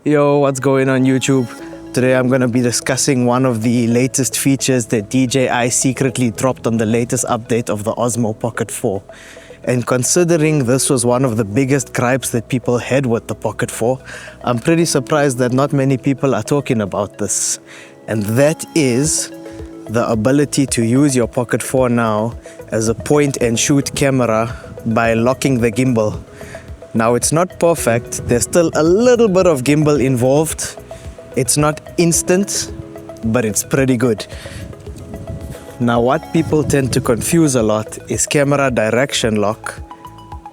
Yo, what's going on YouTube? Today I'm going to be discussing one of the latest features that DJI secretly dropped on the latest update of the Osmo Pocket 4. And considering this was one of the biggest gripes that people had with the Pocket 4, I'm pretty surprised that not many people are talking about this. And that is the ability to use your Pocket 4 now as a point and shoot camera by locking the gimbal. Now it's not perfect, there's still a little bit of gimbal involved. It's not instant, but it's pretty good. Now what people tend to confuse a lot is camera direction lock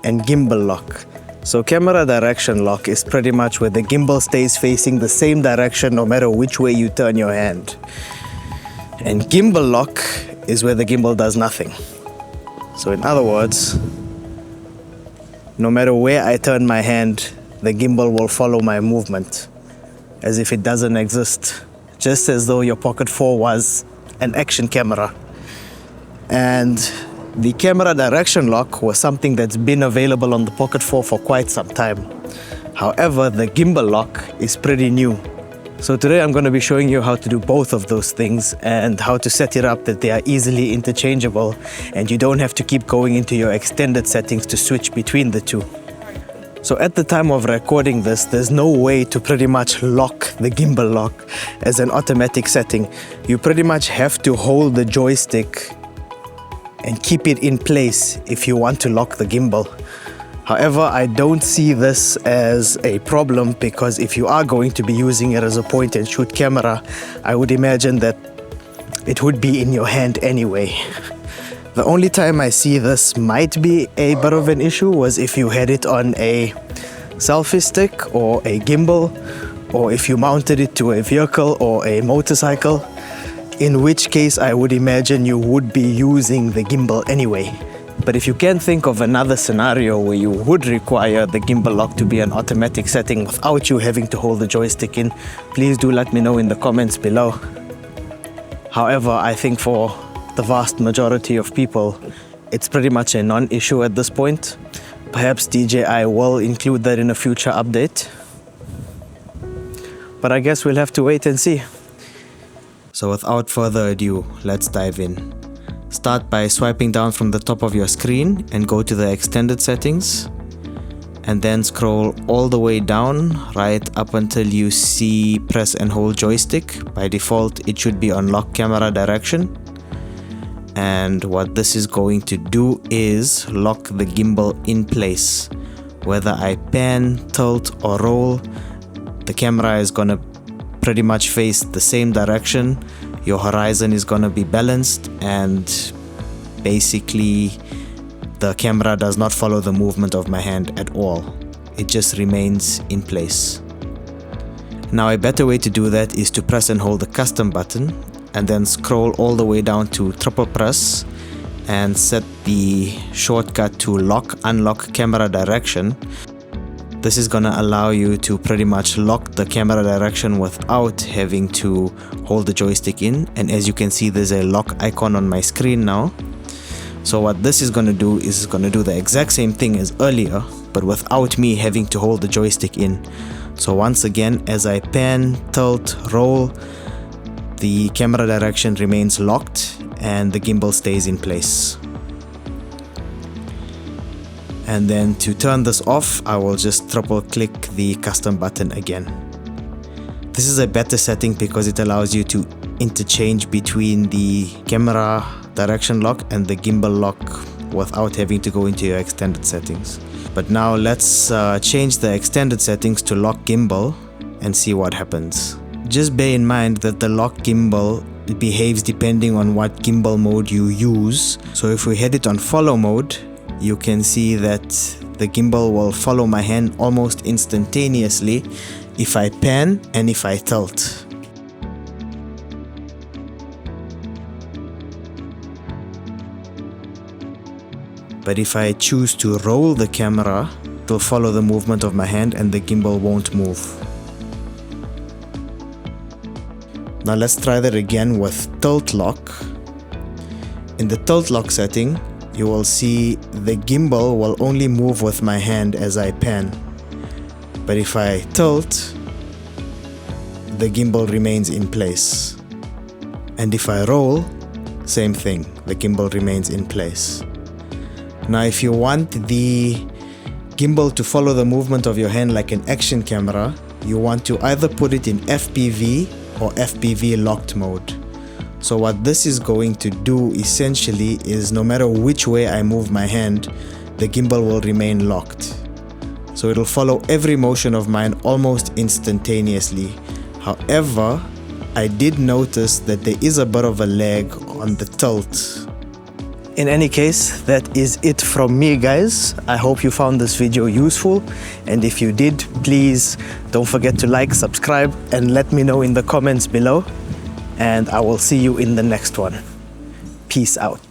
and gimbal lock. So camera direction lock is pretty much where the gimbal stays facing the same direction no matter which way you turn your hand. And gimbal lock is where the gimbal does nothing. So in other words, no matter where I turn my hand, the gimbal will follow my movement as if it doesn't exist, just as though your Pocket 4 was an action camera. And the camera direction lock was something that's been available on the Pocket 4 for quite some time. However, the gimbal lock is pretty new. So today I'm going to be showing you how to do both of those things and how to set it up that they are easily interchangeable and you don't have to keep going into your extended settings to switch between the two. So at the time of recording this, there's no way to pretty much lock the gimbal lock as an automatic setting. You pretty much have to hold the joystick and keep it in place if you want to lock the gimbal. However, I don't see this as a problem because if you are going to be using it as a point and shoot camera, I would imagine that it would be in your hand anyway. The only time I see this might be a bit of an issue was if you had it on a selfie stick or a gimbal, or if you mounted it to a vehicle or a motorcycle, in which case I would imagine you would be using the gimbal anyway. But if you can think of another scenario where you would require the gimbal lock to be an automatic setting without you having to hold the joystick in, please do let me know in the comments below. However, I think for the vast majority of people, it's pretty much a non-issue at this point. Perhaps DJI will include that in a future update. But I guess we'll have to wait and see. So without further ado, let's dive in. Start by swiping down from the top of your screen and go to the extended settings. And then scroll all the way down, right up until you see press and hold joystick. By default, it should be on lock camera direction. And what this is going to do is lock the gimbal in place. Whether I pan, tilt or roll, the camera is gonna pretty much face the same direction. Your horizon is gonna be balanced and basically the camera does not follow the movement of my hand at all. It just remains in place. Now a better way to do that is to press and hold the custom button and then scroll all the way down to triple press and set the shortcut to lock unlock camera direction. This is gonna allow you to pretty much lock the camera direction without having to hold the joystick in. And as you can see, there's a lock icon on my screen now. So what this is gonna do is it's gonna do the exact same thing as earlier, but without me having to hold the joystick in. So once again, as I pan, tilt, roll, the camera direction remains locked and the gimbal stays in place. And then to turn this off, I will just triple click the custom button again. This is a better setting because it allows you to interchange between the camera direction lock and the gimbal lock without having to go into your extended settings. But now let's change the extended settings to lock gimbal and see what happens. Just bear in mind that the lock gimbal behaves depending on what gimbal mode you use. So if we had it on follow mode, you can see that the gimbal will follow my hand almost instantaneously if I pan and if I tilt. But if I choose to roll the camera, it will follow the movement of my hand and the gimbal won't move. Now let's try that again with tilt lock. In the tilt lock setting, you will see the gimbal will only move with my hand as I pan. But if I tilt, the gimbal remains in place. And if I roll, same thing, the gimbal remains in place. Now if you want the gimbal to follow the movement of your hand like an action camera, you want to either put it in FPV or FPV locked mode. So what this is going to do essentially is no matter which way I move my hand, the gimbal will remain locked. So it'll follow every motion of mine almost instantaneously. However, I did notice that there is a bit of a lag on the tilt. In any case, that is it from me, guys. I hope you found this video useful, and if you did, please don't forget to like, subscribe, and let me know in the comments below, and I will see you in the next one. Peace out.